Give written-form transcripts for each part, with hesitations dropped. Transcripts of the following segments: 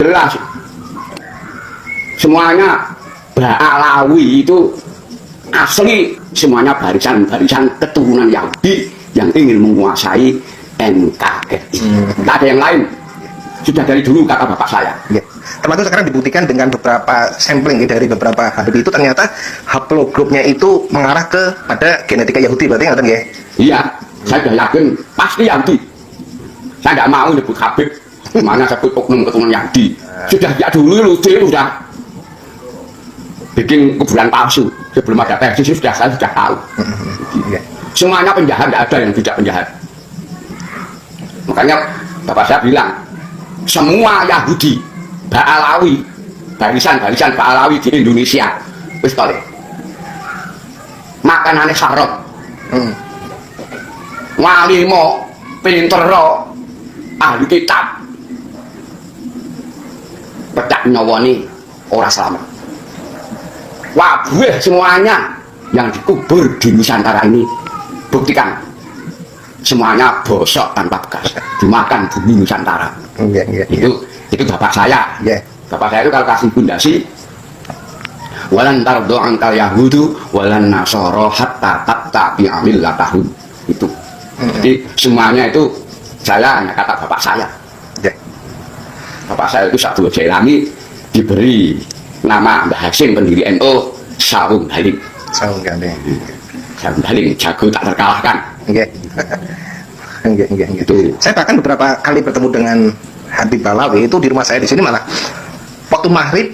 Jelas semuanya Ba'alawi itu asli, semuanya barisan-barisan keturunan Yahudi yang ingin menguasai NKRI. Tidak ada yang lain, sudah dari dulu kata bapak saya. Ya. Termasuk sekarang dibuktikan dengan beberapa sampling dari beberapa Habib itu, ternyata haplogrupnya itu mengarah pada genetika Yahudi, berarti nggak ya? Iya, saya sudah yakin pasti Yahudi. Saya tidak mau nyebut Habib, mana sebut oknum keturunan Yahudi. Sudah ya dulu sudah bikin kuburan palsu sebelum ada tesis, saya sudah tahu. Semuanya penjahat, tidak ada yang tidak penjahat. Makanya bapak saya bilang semua Yahudi Ba'alawi, barisan-barisan Ba'alawi di Indonesia wis tole makanannya sarot, walimo, pintero, ahli kitab, pedak nyawani ora selamat. Wabuh semuanya yang dikubur di Nusantara ini, buktikan semuanya bosok tanpa bekas, dimakan bumi Nusantara. Itu bapak saya. Bapak saya itu kalau kasih pundasi, walan tardo angkal Yahudu walan nasoro hatta tabi amil latahum, itu. Jadi semuanya itu saya hanya kata bapak saya. Bapak saya itu Sabtu Jailani diberi nama Mbah Hasim, pendiri NU, Saung Halim. Saung Halim jago tak terkalahkan. Itu. Saya bahkan beberapa kali bertemu dengan Habib Ba'alawi itu di rumah saya di sini, malah waktu maghrib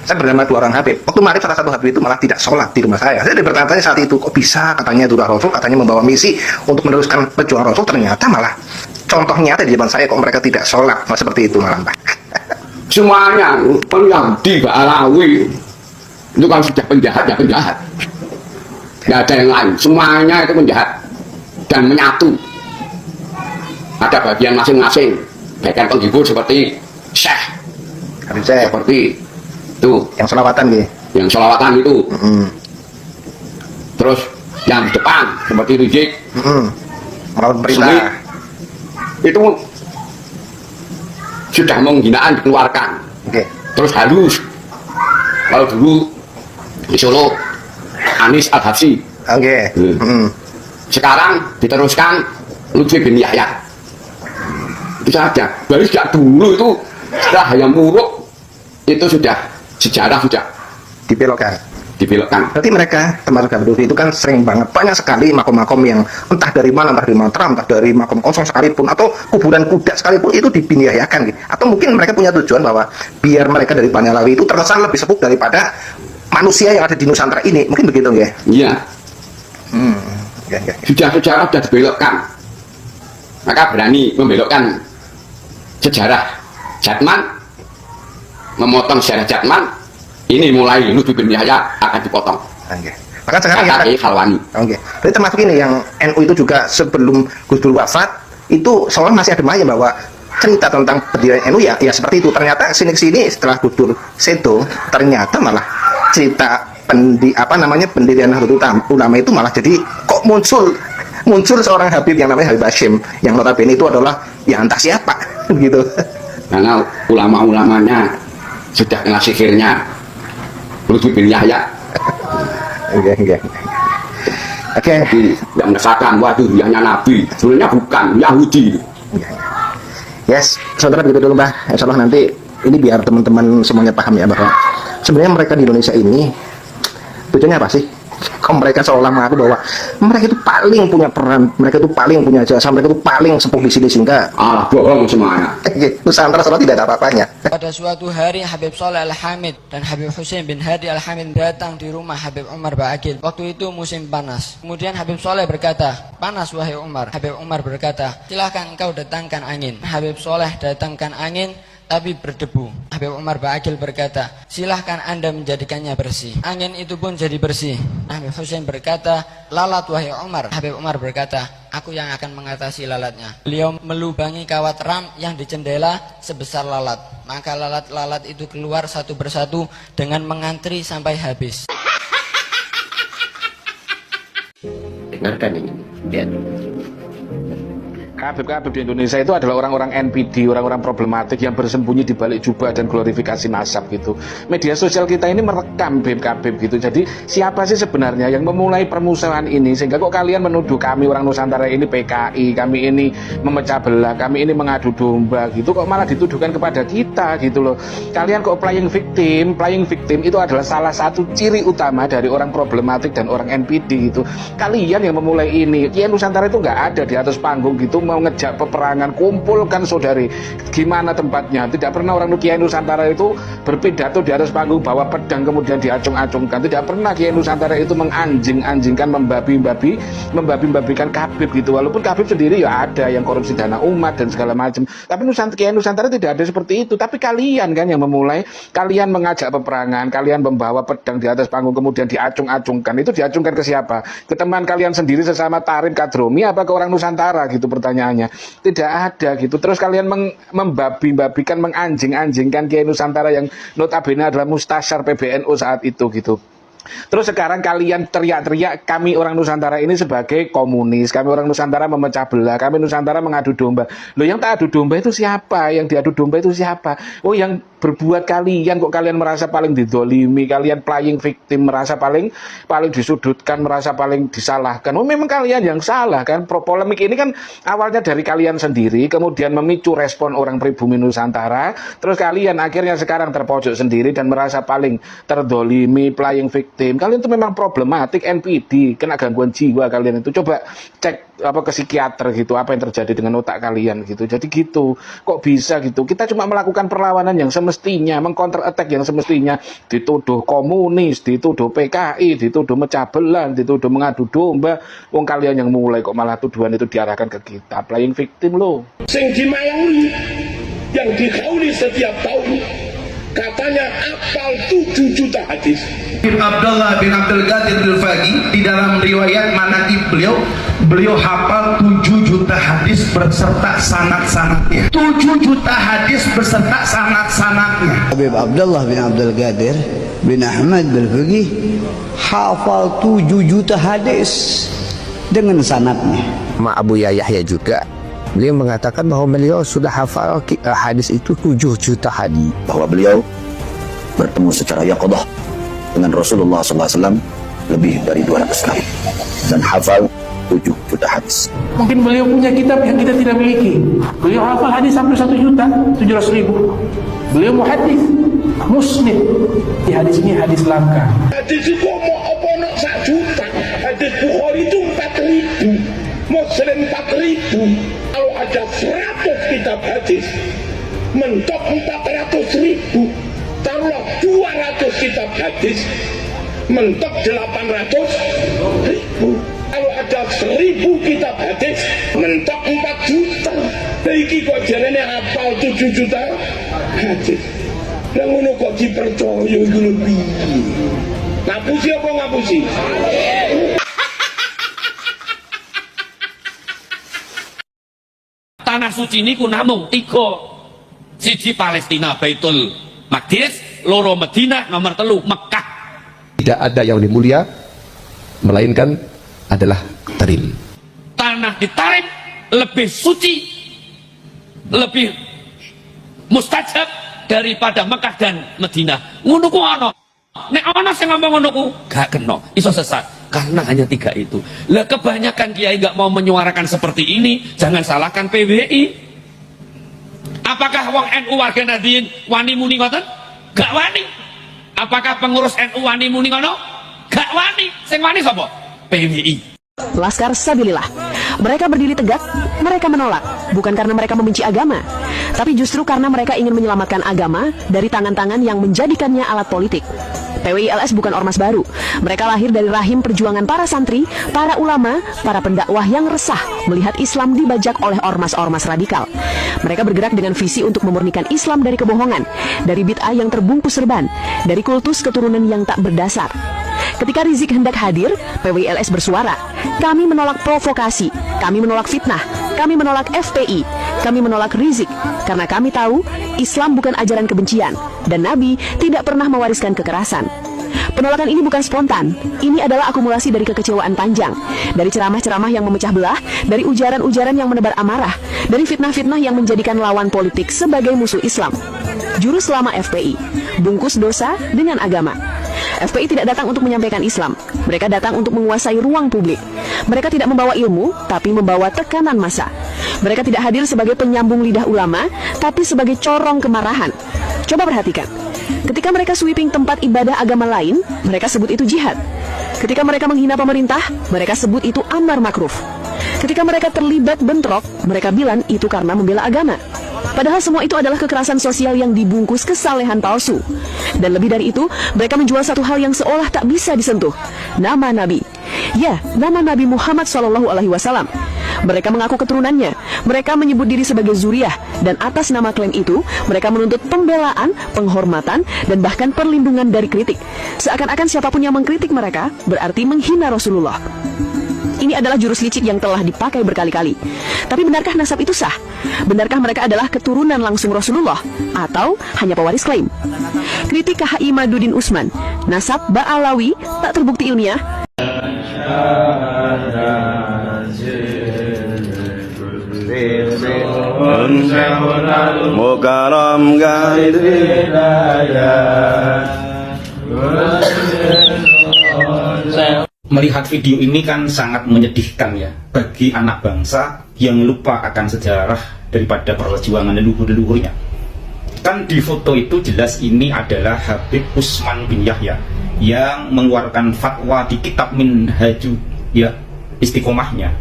saya bersama dua orang Habib. Waktu maghrib salah satu Habib itu malah tidak sholat di rumah saya. Saya bertanya saat itu, kok bisa, katanya Durah Rasul, katanya membawa misi untuk meneruskan perjuangan Rasul, ternyata malah contoh nyata di depan saya kok mereka tidak sholat, malah seperti itu malah, Pak. Semuanya Yahudi Ba'alawi itu kalau sudah penjahat ya penjahat, tidak ada yang lain, semuanya itu penjahat dan menyatu. Ada bagian masing-masing, bagian penghibur seperti Syekh, seperti itu yang selawatan gitu, yang selawatan itu. Terus yang di depan seperti Rizik, melawan perintah, itu sudah menghinaan dikeluarkan. Terus halus, kalau dulu di Solo Anis Al-Habsyi, sekarang diteruskan Lutfi bin Yahya. Itu saja. Baru sejak dulu itu setelah Hayam Wuruk itu sudah sejarah sudah dibelokkan. Berarti mereka termasuk Habib itu kan sering banget, banyak sekali makom-makom yang entah dari mana, entah dari Mataram, entah dari makom kosong sekalipun, atau kuburan kuda sekalipun, itu dibinyayakan gitu. Atau mungkin mereka punya tujuan bahwa biar mereka dari Ba'alawi itu terkesan lebih sepuh daripada manusia yang ada di Nusantara ini, mungkin begitu ya? Iya. Sudah sejarah sudah dibelokkan, maka berani membelokkan sejarah Jatman, memotong sejarah Jatman. Ini mulai Lutfi bin Yahya akan dipotong. Maka sekarang yang Khalwani. Jadi termasuk ini yang NU itu juga sebelum Gus Dur wafat itu seolah masih ada maya bahwa cerita tentang pendirian NU ya seperti itu. Ternyata sini setelah Gus Dur sedo, ternyata malah cerita pendirian Nahdlatul Ulama itu malah jadi kok muncul seorang Habib yang namanya Habib Hashim, yang notabene itu adalah ya entah siapa gitu. Karena ulama-ulamanya sudah kena sihirnya Lutfi bin Yahya. Yang merasakan waduh dianya Nabi, sebenarnya bukan Yahudi. Yes, saudara, begitu dulu Mbah. Insya Allah nanti ini biar teman-teman semuanya paham ya bahwa sebenarnya mereka di Indonesia ini tujuannya apa sih? Kok mereka seolah mengaku bahwa mereka itu paling punya peran, mereka itu paling punya jasa, mereka itu paling sepuh di sini, sehingga bohong semuanya. Nusantara seolah tidak ada apa-apanya. Pada suatu hari Habib Saleh Al-Hamid dan Habib Husain bin Hadi Al-Hamid datang di rumah Habib Umar Ba'akil. Waktu itu musim panas. Kemudian Habib Saleh berkata, "Panas wahai Umar." Habib Umar berkata, "Silahkan engkau datangkan angin." Habib Saleh datangkan angin tapi berdebu. Habib Umar Ba'akil berkata, "Silahkan Anda menjadikannya bersih." Angin itu pun jadi bersih. Habib Husain berkata, "Lalat wahai Umar." Habib Umar berkata, "Aku yang akan mengatasi lalatnya." Beliau melubangi kawat ram yang di jendela sebesar lalat. Maka lalat-lalat itu keluar satu persatu dengan mengantri sampai habis. Dengarkan ini. Lihat. Habib-habib di Indonesia itu adalah orang-orang NPD, orang-orang problematik yang bersembunyi di balik jubah dan glorifikasi nasab gitu. Media sosial kita ini merekam Habib-habib gitu. Jadi siapa sih sebenarnya yang memulai permusuhan ini, sehingga kok kalian menuduh kami orang Nusantara ini PKI, kami ini memecah belah, kami ini mengadu domba gitu, kok malah dituduhkan kepada kita gitu loh. Kalian kok playing victim itu adalah salah satu ciri utama dari orang problematik dan orang NPD gitu. Kalian yang memulai ini. Kiai Nusantara itu nggak ada di atas panggung gitu mau ngejak peperangan, kumpulkan saudari, gimana tempatnya. Tidak pernah orang Kiai Nusantara itu berpidato di atas panggung bawa pedang kemudian diacung-acungkan. Tidak pernah Kiai Nusantara itu menganjing-anjingkan, membabi-babikan Habib gitu. Walaupun Habib sendiri ya ada yang korupsi dana umat dan segala macam, tapi Kiai Nusantara tidak ada seperti itu. Tapi kalian kan yang memulai, kalian mengajak peperangan, kalian membawa pedang di atas panggung kemudian diacung-acungkan. Itu diacungkan ke siapa? Ke teman kalian sendiri sesama Tarim Kadromi apa ke orang Nusantara gitu pertanyaannya. Tidak ada gitu. Terus kalian membabi-babikan, menganjing-anjingkan Kiai Nusantara yang notabene adalah mustasyar PBNU saat itu gitu. Terus sekarang kalian teriak-teriak kami orang Nusantara ini sebagai komunis, kami orang Nusantara memecah belah, kami Nusantara mengadu domba. Loh, yang tak adu domba itu siapa? Yang diadu domba itu siapa? Oh, yang berbuat kalian, kok kalian merasa paling didolimi, kalian playing victim, merasa paling disudutkan, merasa paling disalahkan. Oh, memang kalian yang salah kan. Polemik ini kan awalnya dari kalian sendiri, kemudian memicu respon orang pribumi Nusantara, terus kalian akhirnya sekarang terpojok sendiri dan merasa paling terdolimi, playing victim. Kalian itu memang problematik NPD, kena gangguan jiwa kalian itu. Coba cek ke psikiater gitu, apa yang terjadi dengan otak kalian gitu. Jadi gitu, kok bisa gitu. Kita cuma melakukan perlawanan yang semestinya, mengcounter attack yang semestinya. Dituduh komunis, dituduh PKI, dituduh mecah belah, dituduh mengadu domba. Wong kalian yang mulai kok malah tuduhan itu diarahkan ke kita, playing victim loh. Sing dimayangi, yang dikauli setiap tahun, katanya apal 7 juta hadis. Abdullah bin Abdul Qadir Al-Faqi di dalam riwayat manaqib beliau hafal 7 juta hadis berserta sanad-sanadnya. 7 juta hadis berserta sanad-sanadnya. Habib Abdullah bin Abdul Qadir bin Ahmad Al-Faqi hafal 7 juta hadis dengan sanadnya. Abu Yahya juga beliau mengatakan bahwa beliau sudah hafal hadis itu 7 juta hadis. Bahwa beliau bertemu secara yaqadah dengan Rasulullah SAW lebih dari 200 kali dan hafal 7 juta hadis. Mungkin beliau punya kitab yang kita tidak miliki. Beliau hafal hadis sampai 1.700.000. Beliau muhadis, musnid. Hadis ini hadis langka. Hadis itu mau apa nak 1 juta? Hadis Bukhari itu 4.000, Muslim 4.000. Kalau ada 100 kitab hadis, mentok 400.000. Taruhlah 200 kitab hadis, mentok 800.000. Kalau ada 1.000 kitab hadis, mentok 4 juta. Iki kok jarene hafal 7 juta hadis. Lah ngono kok dipercaya iku lho piye? Ngapusi apa ngapusi? Tanah suci niku namung 3. Siji Palestina Baitul Maqdis, loro Madinah, nomor 3 Mekah. Tidak ada yang lebih mulia melainkan adalah Tarim. Tanah di Tarim lebih suci, lebih mustajab daripada Mekah dan Madinah. Ngono ku ana. Nek ana sing ngomong ngono ku gak kena, iso sesat. Karena hanya 3 itu. Lah kebanyakan kiai gak mau menyuarakan seperti ini, jangan salahkan PBI. Apakah wong NU warga Nahdien wani muni ngoten? Gak wani. Apakah pengurus NU wani muni ngono? Gak wani. Sing wani sapa? PBI. Laskar Sabilillah. Mereka berdiri tegak, mereka menolak, bukan karena mereka membenci agama, tapi justru karena mereka ingin menyelamatkan agama dari tangan-tangan yang menjadikannya alat politik. PWILS bukan ormas baru. Mereka lahir dari rahim perjuangan para santri, para ulama, para pendakwah yang resah melihat Islam dibajak oleh ormas-ormas radikal. Mereka bergerak dengan visi untuk memurnikan Islam dari kebohongan, dari bid'ah yang terbungkus serban, dari kultus keturunan yang tak berdasar. Ketika Rizik hendak hadir, PWILS bersuara, kami menolak provokasi, kami menolak fitnah, kami menolak FPI, kami menolak Rizik, karena kami tahu Islam bukan ajaran kebencian, dan Nabi tidak pernah mewariskan kekerasan. Penolakan ini bukan spontan. Ini adalah akumulasi dari kekecewaan panjang, dari ceramah-ceramah yang memecah belah, dari ujaran-ujaran yang menebar amarah, dari fitnah-fitnah yang menjadikan lawan politik sebagai musuh Islam. Juru selama FPI, bungkus dosa dengan agama. FPI tidak datang untuk menyampaikan Islam. Mereka datang untuk menguasai ruang publik. Mereka tidak membawa ilmu, tapi membawa tekanan massa. Mereka tidak hadir sebagai penyambung lidah ulama, tapi sebagai corong kemarahan. Coba perhatikan. Ketika mereka sweeping tempat ibadah agama lain, mereka sebut itu jihad. Ketika mereka menghina pemerintah, mereka sebut itu amar makruf. Ketika mereka terlibat bentrok, mereka bilang itu karena membela agama. Padahal semua itu adalah kekerasan sosial yang dibungkus kesalehan palsu. Dan lebih dari itu, mereka menjual satu hal yang seolah tak bisa disentuh. Nama Nabi. Ya, nama Nabi Muhammad SAW. Mereka mengaku keturunannya. Mereka menyebut diri sebagai zuriyah. Dan atas nama klaim itu, mereka menuntut pembelaan, penghormatan, dan bahkan perlindungan dari kritik. Seakan-akan siapapun yang mengkritik mereka, berarti menghina Rasulullah. Ini adalah jurus licik yang telah dipakai berkali-kali. Tapi benarkah nasab itu sah? Benarkah mereka adalah keturunan langsung Rasulullah? Atau hanya pewaris klaim? Kritik KHI Madudin Usman, nasab Ba'alawi tak terbukti ilmiah. Melihat video ini kan sangat menyedihkan ya bagi anak bangsa yang lupa akan sejarah daripada perjuangan leluhur-leluhurnya. Kan di foto itu jelas ini adalah Habib Usman bin Yahya yang mengeluarkan fatwa di kitab Minhaju ya Istiqomahnya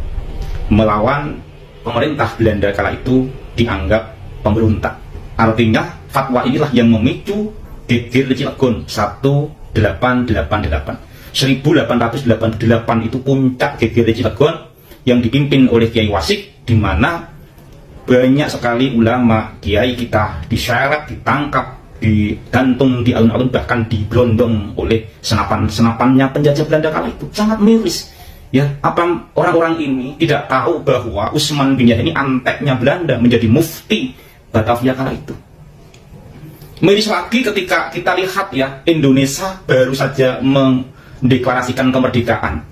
melawan pemerintah Belanda kala itu dianggap pemberontak. Artinya fatwa inilah yang memicu geger Cilegon 1888. 1888 itu puncak geger Cilegon yang dipimpin oleh Kiai Wasik, di mana banyak sekali ulama kiai kita diseret, ditangkap, digantung di alun-alun, bahkan diberondong oleh senapan-senapannya penjajah Belanda kala itu. Sangat miris ya, apa orang-orang ini tidak tahu bahwa Usman bin Yahya ini anteknya Belanda menjadi mufti Batavia kala itu. Miris lagi ketika kita lihat ya, Indonesia baru saja mendeklarasikan kemerdekaan.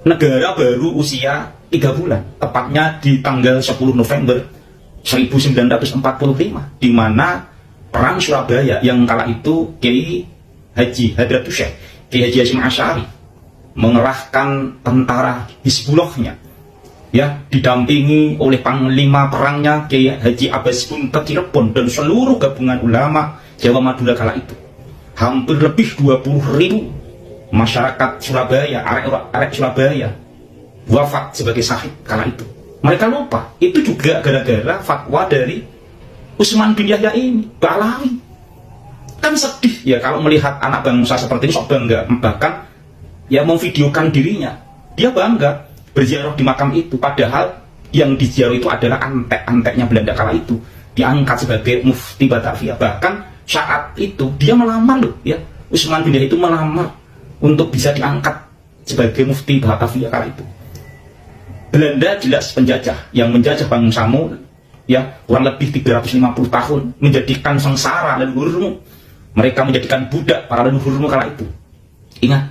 Negara baru usia 3 bulan, tepatnya di tanggal 10 November 1945, di mana perang Surabaya yang kala itu Kiai Haji Hadratus Syekh, Kiai Haji Hasyim Asy'ari mengerahkan tentara Hizbullahnya ya, didampingi oleh panglima perangnya Kiai Haji Abbas Buntet Cirebon dan seluruh gabungan ulama Jawa Madura kala itu. Hampir lebih 20.000 masyarakat Surabaya, arek Surabaya wafat sebagai syahid kala itu. Mereka lupa, itu juga gara-gara fatwa dari Usman bin Yahya ini, Ba'alawi. Kan sedih ya kalau melihat anak bangsa seperti ini sok bangga, bahkan ya memvideokan dirinya. Dia bangga berziarah di makam itu, padahal yang diziarah itu adalah antek-anteknya Belanda kala itu, diangkat sebagai mufti Batavia. Bahkan saat itu dia melamar loh ya, Usman bin Yahya itu melamar untuk bisa diangkat sebagai mufti Batavia kala itu. Belanda jelas penjajah yang menjajah bangsamu ya kurang lebih 350 tahun, menjadikan sengsara leluhurmu. Mereka menjadikan budak para leluhurmu kala itu. Ingat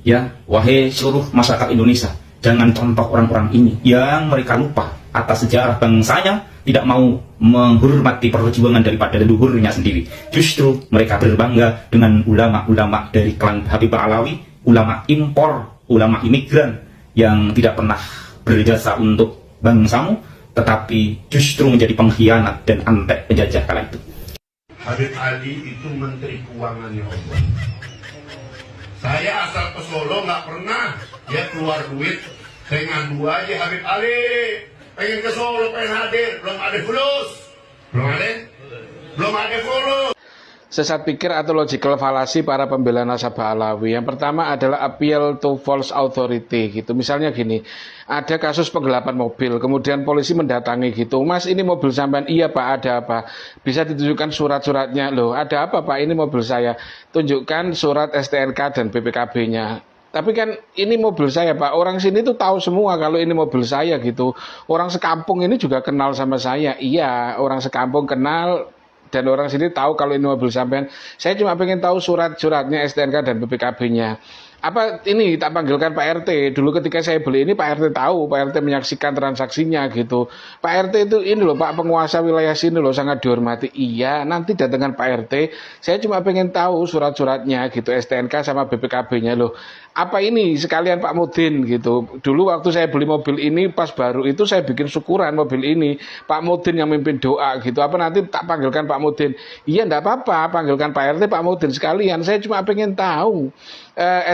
ya, wahai seluruh masyarakat Indonesia, jangan contoh orang-orang ini yang mereka lupa atas sejarah bangsanya, tidak mau menghormati perjuangan daripada leluhurnya sendiri. Justru mereka berbangga dengan ulama-ulama dari klan Habib Ba'alawi, ulama impor, ulama imigran yang tidak pernah berjasa untuk bangsamu, tetapi justru menjadi pengkhianat dan antek penjajah kala itu. Habib Ali itu menteri keuangannya Allah. Saya asal ke Solo nggak pernah dia keluar duit dengan dua aja. Habib Ali pengen ke Solo, pengen hadir, belum ada fulus, belum ada fulus. Sesat pikir atau logical fallacy para pembela nasab Ba'alawi. Yang pertama adalah appeal to false authority gitu. Misalnya gini, ada kasus penggelapan mobil, kemudian polisi mendatangi gitu, Mas ini mobil sampean? Iya Pak, ada apa? Bisa ditunjukkan surat-suratnya. Loh ada apa Pak, ini mobil saya? Tunjukkan surat STNK dan BPKB-nya. Tapi kan ini mobil saya Pak, orang sini tuh tahu semua kalau ini mobil saya gitu. Orang sekampung ini juga kenal sama saya. Iya, orang sekampung kenal, dan orang sini tahu kalau ini mobil sampean. Saya cuma pengen tahu surat-suratnya STNK dan BPKB-nya. Apa ini tak panggilkan Pak RT? Dulu ketika saya beli ini Pak RT tahu, Pak RT menyaksikan transaksinya gitu. Pak RT itu ini loh Pak penguasa wilayah sini loh, sangat dihormati. Iya, nanti datangkan Pak RT. Saya cuma pengen tahu surat-suratnya gitu, STNK sama BPKB-nya loh. Apa ini sekalian Pak Mudin gitu. Dulu waktu saya beli mobil ini pas baru itu saya bikin syukuran mobil ini. Pak Mudin yang mimpin doa gitu. Apa nanti tak panggilkan Pak Mudin? Iya enggak apa-apa, panggilkan Pak RT, Pak Mudin sekalian. Saya cuma pengen tahu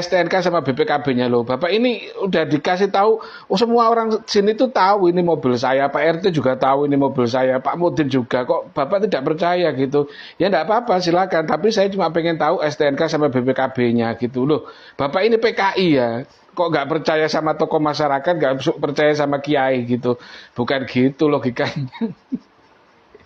STNK sama BPKB-nya loh. Bapak ini udah dikasih tahu, oh semua orang sini tuh tahu ini mobil saya. Pak RT juga tahu ini mobil saya. Pak Mudin juga. Kok Bapak tidak percaya gitu? Ya enggak apa-apa, silakan. Tapi saya cuma pengen tahu STNK sama BPKB-nya gitu loh. Bapak ini PKI ya, kok nggak percaya sama tokoh masyarakat, nggak percaya sama kiai gitu, bukan gitu logikanya.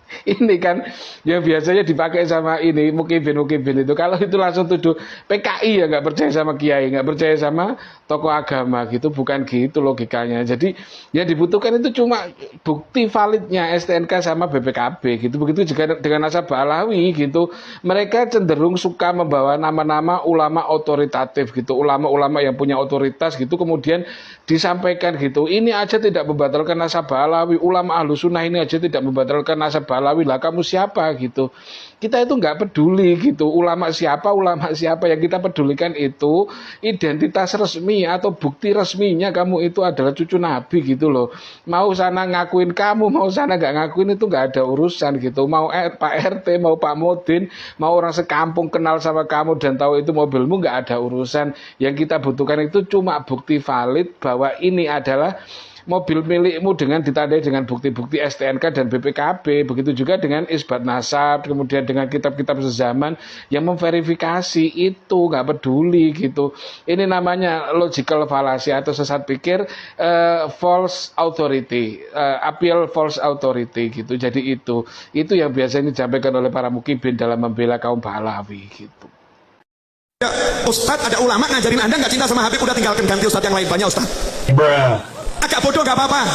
Ini kan yang biasanya dipakai sama ini mukibin itu, kalau itu langsung tuduh PKI ya nggak percaya sama kiai, nggak percaya sama tokoh agama gitu, bukan gitu logikanya. Jadi yang dibutuhkan itu cuma bukti validnya STNK sama BPKB gitu. Begitu juga dengan nasabah Alawi gitu, mereka cenderung suka membawa nama-nama ulama otoritatif gitu, ulama-ulama yang punya otoritas gitu, kemudian disampaikan gitu, ini aja tidak membatalkan nasabah Alawi, ulama ahlu sunnah ini aja tidak membatalkan nasabah Alawi, lah kamu siapa gitu. Kita itu nggak peduli gitu, ulama siapa yang kita pedulikan itu identitas resmi atau bukti resminya kamu itu adalah cucu Nabi gitu loh. Mau sana ngakuin kamu, mau sana nggak ngakuin itu nggak ada urusan gitu. Mau Pak RT, mau Pak Mudin, mau orang sekampung kenal sama kamu dan tahu itu mobilmu, nggak ada urusan. Yang kita butuhkan itu cuma bukti valid bahwa ini adalah mobil milikmu dengan ditandai dengan bukti-bukti STNK dan BPKB. Begitu juga dengan isbat nasab, kemudian dengan kitab-kitab sezaman yang memverifikasi itu, nggak peduli gitu. Ini namanya logical fallacy atau sesat pikir, false authority, appeal false authority gitu. Jadi itu yang biasanya disampaikan oleh para mukibin dalam membela kaum Pahlawi gitu. Ya, Ustadz ada ulama ngajarin Anda nggak cinta sama Habib, udah tinggalkan ganti Ustadz yang lain banyak Ustadz. Agak bodoh gak apa-apa,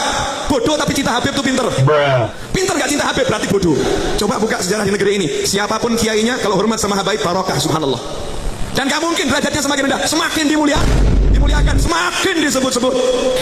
bodoh tapi cinta Habib tuh pinter. Pinter gak cinta Habib berarti bodoh. Coba buka sejarah di negeri ini, siapapun kiainya kalau hormat sama Habaib barokah, subhanallah. Dan gak mungkin derajatnya semakin rendah, semakin dimuliakan, semakin disebut-sebut.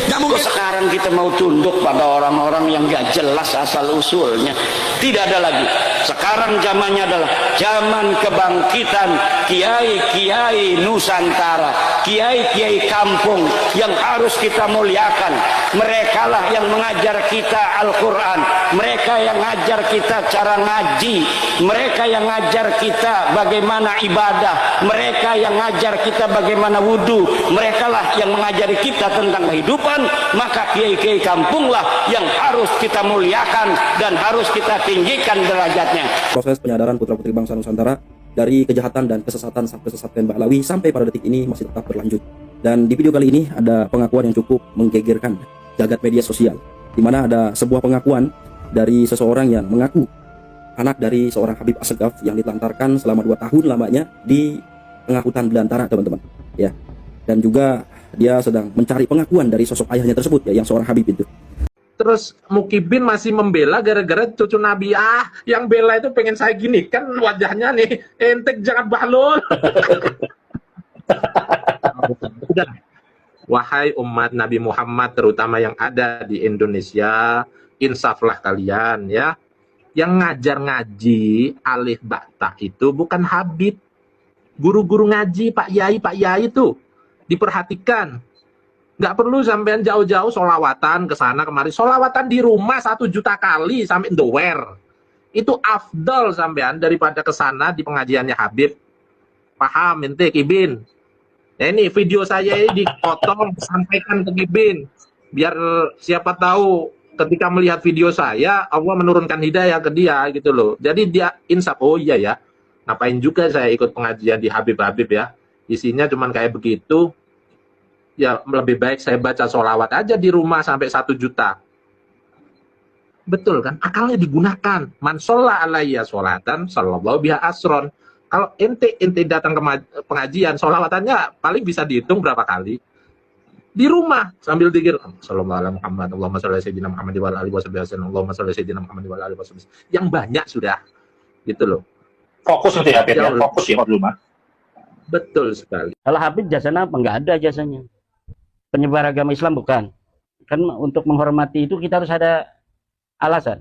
Gak mungkin. Sekarang kita mau tunduk pada orang-orang yang gak jelas asal usulnya. Tidak ada lagi. Sekarang zamannya adalah zaman kebangkitan kiai-kiai Nusantara, kiai-kiai kampung yang harus kita muliakan. Mereka lah yang mengajar kita Al-Quran, mereka yang ngajar kita cara ngaji, mereka yang ngajar kita bagaimana ibadah, mereka yang ngajar kita bagaimana wudhu, mereka lah yang mengajari kita tentang kehidupan. Maka kiai-kiai kampung lah yang harus kita muliakan dan harus kita tinggikan derajatnya. Proses penyadaran putra-putri bangsa Nusantara dari kejahatan dan kesesatan Mbak Alawi sampai pada detik ini masih tetap berlanjut. Dan di video kali ini ada pengakuan yang cukup menggegerkan jagat media sosial, di mana ada sebuah pengakuan dari seseorang yang mengaku anak dari seorang Habib Assegaf yang ditelantarkan selama 2 tahun lamanya di tengah hutan belantara, teman-teman. Ya. Dan juga dia sedang mencari pengakuan dari sosok ayahnya tersebut, ya, yang seorang Habib itu. Terus mukibin masih membela gara-gara cucu Nabi. Yang bela itu pengen saya gini kan wajahnya nih, entek jangan bahlul. Udah. Wahai umat Nabi Muhammad, terutama yang ada di Indonesia, insaflah kalian ya. Yang ngajar ngaji alif bata itu bukan Habib. Guru-guru ngaji, Pak Yai itu diperhatikan. Nggak perlu sampean jauh-jauh solawatan ke sana kemari. Solawatan di rumah 1 juta kali sampai dower. Itu afdal sampean daripada ke sana di pengajiannya Habib. Paham ente Kibin? Ya ini video saya ini dipotong sampaikan ke Kibin. Biar siapa tahu ketika melihat video saya Allah menurunkan hidayah ke dia gitu loh. Jadi dia insaf, oh iya ya. Ngapain juga saya ikut pengajian di Habib-Habib ya. Isinya cuman kayak begitu. Ya lebih baik saya baca sholawat aja di rumah sampai 1 juta. Betul kan? Akalnya digunakan. Man sholla alayya sholatan sallallahu biha asron. Kalau ente datang ke pengajian, sholawatannya paling bisa dihitung berapa kali. Di rumah sambil zikir sallallahu alaihi Muhammad, Allahumma shalli ala sayyidina Muhammad wa ala alihi wasallam, Allahumma shalli ala sayyidina Muhammad wa ala alihi wasallam. Yang banyak sudah. gitu loh. Fokus gitu ya, Habib ya. Jauh Fokus ya dulu mah. betul sekali. Kalau Habib jasanya apa? Nggak ada jasanya. Penyebar agama Islam bukan. Kan untuk menghormati itu kita harus ada alasan.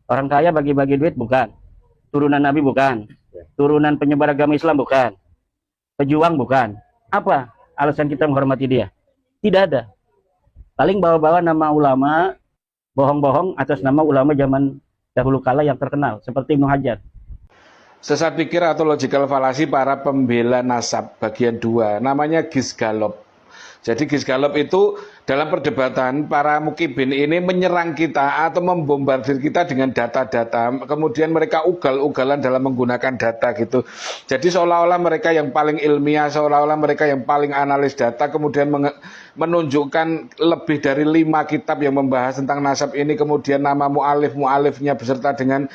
Orang kaya bagi-bagi duit bukan. Turunan Nabi bukan. Turunan penyebar agama Islam bukan. Pejuang bukan. Apa alasan kita menghormati dia? Tidak ada. Paling bawa-bawa nama ulama, bohong-bohong atas nama ulama zaman dahulu kala yang terkenal seperti Ibnu Hajar. Sesat pikir atau logical fallacy para pembela nasab bagian 2, namanya Gisgalop. Jadi Gisgalop itu dalam perdebatan para mukibin ini menyerang kita atau membombardir kita dengan data-data, kemudian mereka ugal-ugalan dalam menggunakan data gitu. Jadi seolah-olah mereka yang paling ilmiah, seolah-olah mereka yang paling analis data, kemudian menunjukkan lebih dari 5 kitab yang membahas tentang nasab ini, kemudian nama mu'alif-mu'alifnya beserta dengan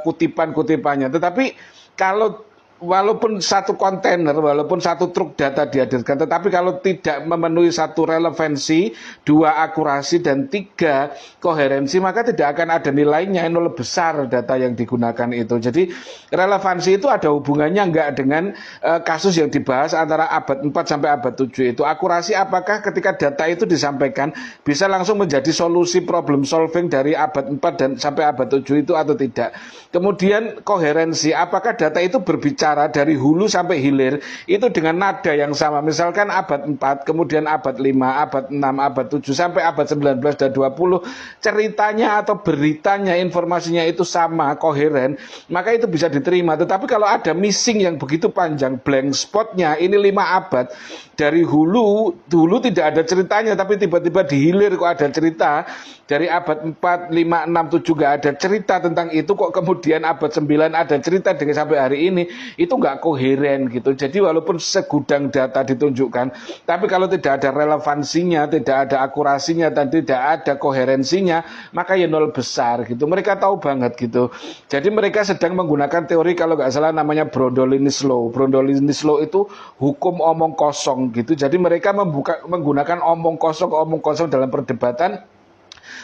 kutipan-kutipannya. Tetapi kalau walaupun satu kontainer, walaupun satu truk data dihadirkan, tetapi kalau tidak memenuhi 1 relevansi, 2 akurasi, dan 3 koherensi, maka tidak akan ada nilainya, nol besar data yang digunakan itu. Jadi relevansi itu ada hubungannya enggak dengan kasus yang dibahas antara abad 4 sampai abad 7 itu. Akurasi apakah ketika data itu disampaikan bisa langsung menjadi solusi problem solving dari abad 4 dan sampai abad 7 itu atau tidak. Kemudian koherensi, apakah data itu berbicara dari hulu sampai hilir itu dengan nada yang sama, misalkan abad 4, kemudian abad 5, abad 6, abad 7 sampai abad 19 dan 20 ceritanya atau beritanya, informasinya itu sama, koheren, maka itu bisa diterima. Tetapi kalau ada missing yang begitu panjang, blank spotnya, ini 5 abad dari hulu tidak ada ceritanya, tapi tiba-tiba di hilir kok ada cerita, dari abad 4, 5, 6, 7 gak ada cerita tentang itu, kok kemudian abad 9 ada cerita dengan sampai hari ini, itu nggak koheren gitu. Jadi walaupun segudang data ditunjukkan, tapi kalau tidak ada relevansinya, tidak ada akurasinya, dan tidak ada koherensinya, maka ya nol besar gitu. Mereka tahu banget gitu. Jadi mereka sedang menggunakan teori, kalau nggak salah namanya Brodolinis Law. Brodolinis Law itu hukum omong kosong gitu. Jadi mereka menggunakan omong kosong dalam perdebatan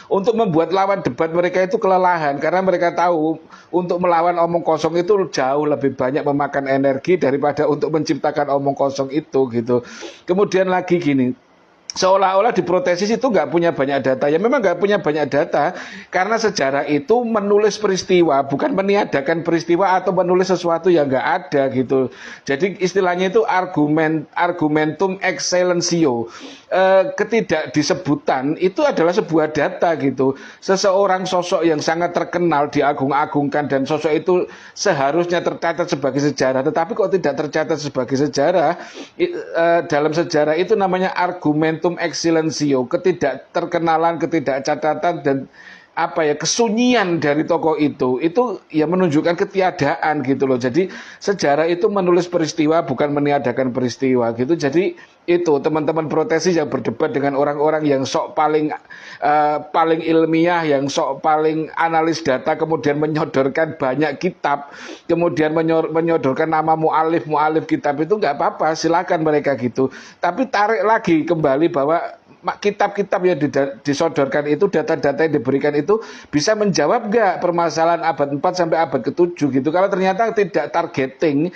untuk membuat lawan debat mereka itu kelelahan, karena mereka tahu untuk melawan omong kosong itu jauh lebih banyak memakan energi daripada untuk menciptakan omong kosong itu gitu. Kemudian lagi gini, seolah-olah diprotesis itu nggak punya banyak data. Ya memang nggak punya banyak data, karena sejarah itu menulis peristiwa, bukan meniadakan peristiwa atau menulis sesuatu yang nggak ada gitu. Jadi istilahnya itu argumentum excellentio. Ketidakdisebutan itu adalah sebuah data gitu. Seseorang sosok yang sangat terkenal diagung-agungkan dan sosok itu seharusnya tercatat sebagai sejarah, tetapi kok tidak tercatat sebagai sejarah. Dalam sejarah itu namanya argumentum excellentio, ketidakterkenalan, ketidakcatatan, dan kesunyian dari tokoh itu ya menunjukkan ketiadaan gitu loh. Jadi sejarah itu menulis peristiwa, bukan meniadakan peristiwa gitu. Jadi itu teman-teman protesis yang berdebat dengan orang-orang yang sok paling ilmiah, yang sok paling analis data, kemudian menyodorkan banyak kitab, kemudian menyodorkan nama mu'alif kitab, itu nggak apa-apa, silakan mereka gitu. Tapi tarik lagi kembali bahwa kitab-kitab yang disodorkan itu, data-data yang diberikan itu bisa menjawab nggak permasalahan abad 4 sampai abad ke-7 gitu. Kalau ternyata tidak targeting,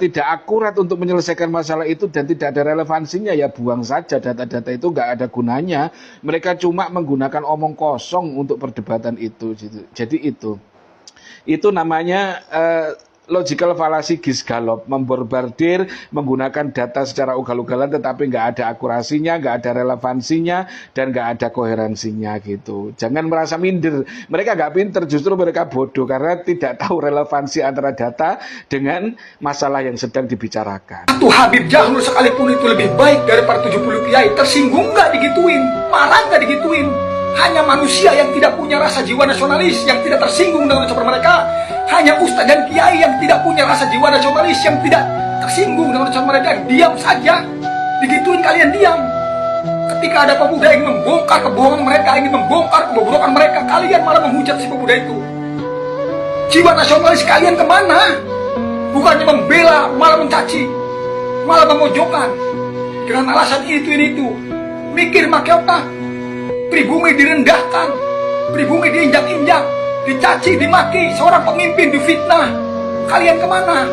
tidak akurat untuk menyelesaikan masalah itu dan tidak ada relevansinya, ya buang saja data-data itu, nggak ada gunanya. Mereka cuma menggunakan omong kosong untuk perdebatan itu gitu. Jadi itu namanya logical fallacy Gisgalop, membombardir menggunakan data secara ugal-ugalan tetapi nggak ada akurasinya, nggak ada relevansinya, dan nggak ada koherensinya gitu. Jangan merasa minder, mereka nggak pinter, justru mereka bodoh karena tidak tahu relevansi antara data dengan masalah yang sedang dibicarakan. Satu Habib Jahlul sekalipun itu lebih baik daripada 70 kiai, tersinggung nggak digituin, marah nggak digituin. Hanya manusia yang tidak punya rasa jiwa nasionalis, yang tidak tersinggung dengan ucapan mereka. Hanya ustadz dan kiai yang tidak punya rasa jiwa nasionalis, yang tidak tersinggung dengan ucapan mereka. Diam saja, digituin kalian diam. Ketika ada pemuda yang membongkar kebohongan mereka, ingin membongkar kebobrokan mereka, kalian malah menghujat si pemuda itu. Jiwa nasionalis kalian kemana? Bukannya membela, malah mencaci, malah memojokkan dengan alasan itu. Mikir pakai otak. Pribumi direndahkan, pribumi diinjak-injak, dicaci, dimaki, seorang pemimpin difitnah. Kalian kemana?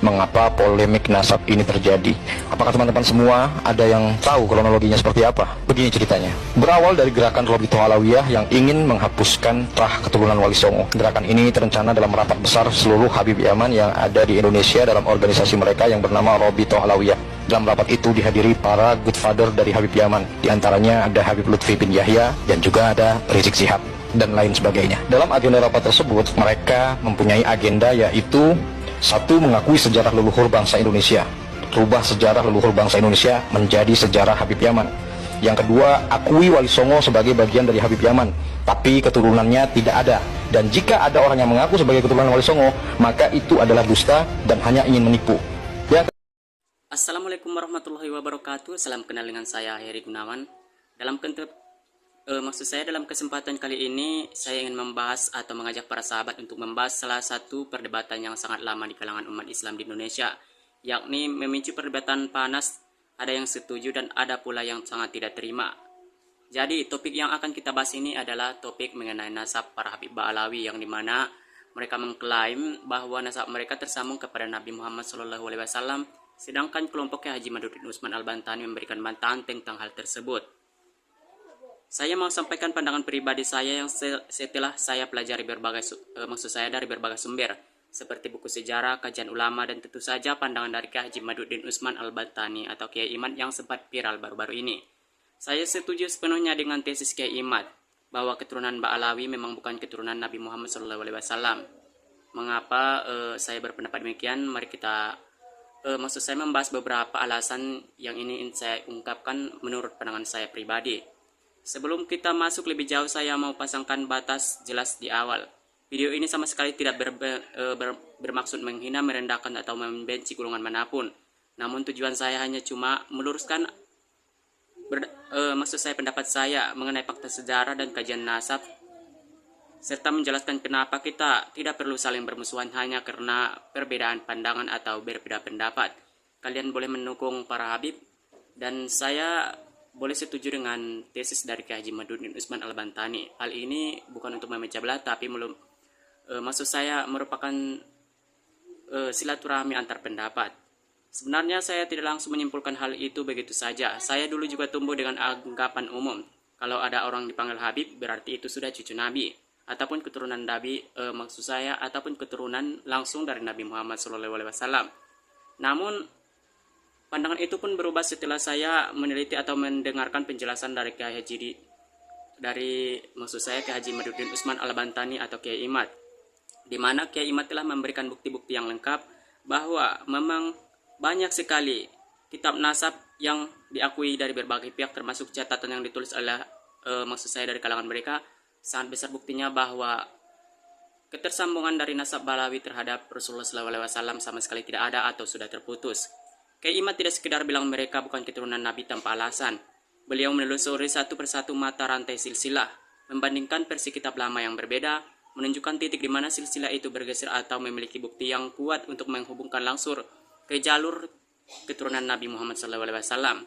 Mengapa polemik nasab ini terjadi? Apakah teman-teman semua ada yang tahu kronologinya seperti apa? Begini ceritanya. Berawal dari gerakan Robitoh Alawiyah yang ingin menghapuskan trah keturunan Wali Songo. Gerakan ini terencana dalam rapat besar seluruh Habib Yaman yang ada di Indonesia dalam organisasi mereka yang bernama Robitoh Alawiyah. Dalam rapat itu dihadiri para godfather dari Habib Yaman. Di antaranya ada Habib Lutfi bin Yahya dan juga ada Rizik Syihab dan lain sebagainya. Dalam agenda rapat tersebut, mereka mempunyai agenda yaitu satu, mengakui sejarah leluhur bangsa Indonesia. Rubah sejarah leluhur bangsa Indonesia menjadi sejarah Habib Yaman. Yang kedua, akui Wali Songo sebagai bagian dari Habib Yaman, tapi keturunannya tidak ada. Dan jika ada orang yang mengaku sebagai keturunan Wali Songo, maka itu adalah dusta dan hanya ingin menipu. Assalamualaikum warahmatullahi wabarakatuh. Salam kenal dengan saya Heri Gunawan. Dalam kesempatan kali ini saya ingin membahas atau mengajak para sahabat untuk membahas salah satu perdebatan yang sangat lama di kalangan umat Islam di Indonesia, yakni memicu perdebatan panas, ada yang setuju dan ada pula yang sangat tidak terima. Jadi topik yang akan kita bahas ini adalah topik mengenai nasab para Habib Ba'alawi, yang dimana mereka mengklaim bahwa nasab mereka tersambung kepada Nabi Muhammad SAW, sedangkan kelompoknya Haji Madudin Usman Al-Bantani memberikan bantahan tentang hal tersebut. Saya mau sampaikan pandangan pribadi saya yang setelah saya pelajari dari berbagai sumber, seperti buku sejarah, kajian ulama, dan tentu saja pandangan dari Haji Madudin Usman Al-Bantani atau Kiai Imad yang sempat viral baru-baru ini. Saya setuju sepenuhnya dengan tesis Kiai Imad bahwa keturunan Ba'alawi memang bukan keturunan Nabi Muhammad SAW. Mengapa saya berpendapat demikian? Mari kita saya membahas beberapa alasan yang ini ingin saya ungkapkan menurut pandangan saya pribadi. Sebelum kita masuk lebih jauh, saya mau pasangkan batas jelas di awal. Video ini sama sekali tidak bermaksud menghina, merendahkan, atau membenci golongan manapun. Namun tujuan saya hanya cuma meluruskan pendapat saya mengenai fakta sejarah dan kajian nasab, serta menjelaskan kenapa kita tidak perlu saling bermusuhan hanya karena perbedaan pandangan atau berbeda pendapat. Kalian boleh mendukung para Habib, dan saya boleh setuju dengan tesis dari Kiai Haji Madudin Usman Al-Bantani. Hal ini bukan untuk memecah belah, tapi maksud saya merupakan silaturahmi antar pendapat. Sebenarnya saya tidak langsung menyimpulkan hal itu begitu saja. Saya dulu juga tumbuh dengan anggapan umum, kalau ada orang dipanggil Habib berarti itu sudah cucu Nabi, ataupun keturunan Nabi, ataupun keturunan langsung dari Nabi Muhammad SAW. Namun pandangan itu pun berubah setelah saya meneliti atau mendengarkan penjelasan dari Kiai Haji Madudin Usman Al-Bantani atau Kiai Imad, di mana Kiai Imad telah memberikan bukti-bukti yang lengkap bahwa memang banyak sekali kitab nasab yang diakui dari berbagai pihak, termasuk catatan yang ditulis oleh dari kalangan mereka. Sangat besar buktinya bahwa ketersambungan dari nasab Ba'alawi terhadap Rasulullah SAW sama sekali tidak ada atau sudah terputus. Kiai Imad tidak sekedar bilang mereka bukan keturunan Nabi tanpa alasan. Beliau menelusuri satu persatu mata rantai silsilah, membandingkan versi kitab lama yang berbeda, menunjukkan titik di mana silsilah itu bergeser atau memiliki bukti yang kuat untuk menghubungkan langsung ke jalur keturunan Nabi Muhammad SAW.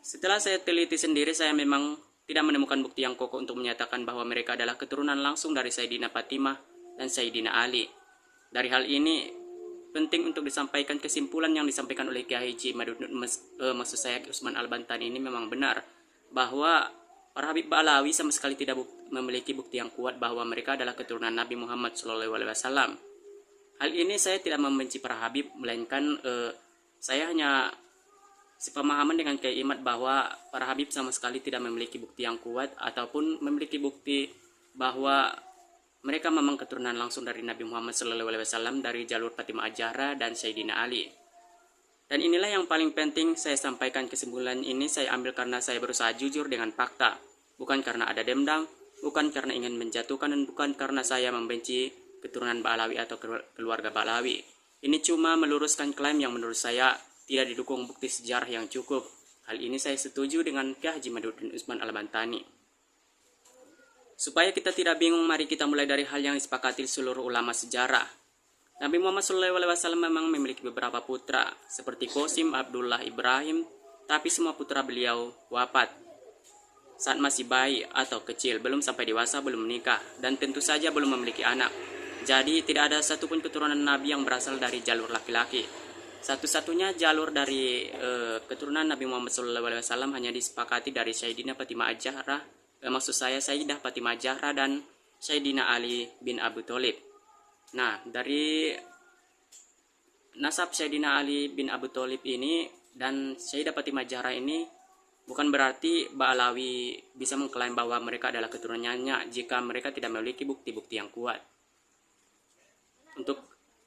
Setelah saya teliti sendiri, saya memang tidak menemukan bukti yang kokoh untuk menyatakan bahwa mereka adalah keturunan langsung dari Sayyidina Fatimah dan Sayyidina Ali. Dari hal ini, penting untuk disampaikan kesimpulan yang disampaikan oleh Kiai Haji Madudin Usman Al-Bantani ini memang benar, bahwa para Habib Ba'alawi sama sekali tidak memiliki bukti yang kuat bahwa mereka adalah keturunan Nabi Muhammad SAW. Hal ini saya tidak membenci para Habib, melainkan saya hanya sepemahaman dengan Kiai Imad bahwa para Habib sama sekali tidak memiliki bukti yang kuat ataupun memiliki bukti bahwa mereka memang keturunan langsung dari Nabi Muhammad SAW dari jalur Fatimah Az-Zahra dan Sayyidina Ali. Dan inilah yang paling penting saya sampaikan. Kesimpulan ini saya ambil karena saya berusaha jujur dengan fakta, bukan karena ada dendam, bukan karena ingin menjatuhkan, dan bukan karena saya membenci keturunan Ba'alawi atau keluarga Ba'alawi. Ini cuma meluruskan klaim yang menurut saya tidak didukung bukti sejarah yang cukup. Hal ini saya setuju dengan Kiai Haji Madudin Usman Al-Bantani. Supaya kita tidak bingung, mari kita mulai dari hal yang disepakati seluruh ulama sejarah. Nabi Muhammad SAW memang memiliki beberapa putra, seperti Qasim, Abdullah, Ibrahim, tapi semua putra beliau wafat. saat masih bayi atau kecil, belum sampai dewasa, belum menikah, dan tentu saja belum memiliki anak. Jadi tidak ada satupun keturunan Nabi yang berasal dari jalur laki-laki. Satu-satunya jalur dari keturunan Nabi Muhammad SAW hanya disepakati dari Sayyidina Fatimah Az-Zahra, maksud saya Sayyidah Fatimah Az-Zahra dan Sayyidina Ali bin Abi Thalib. Nah, dari nasab Sayyidina Ali bin Abi Thalib ini dan Sayyidah Fatimah Az-Zahra ini bukan berarti Ba'alawi bisa mengklaim bahwa mereka adalah keturunannya jika mereka tidak memiliki bukti-bukti yang kuat. Untuk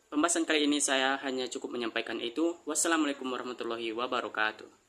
pembahasan kali ini saya hanya cukup menyampaikan itu. Wassalamualaikum warahmatullahi wabarakatuh.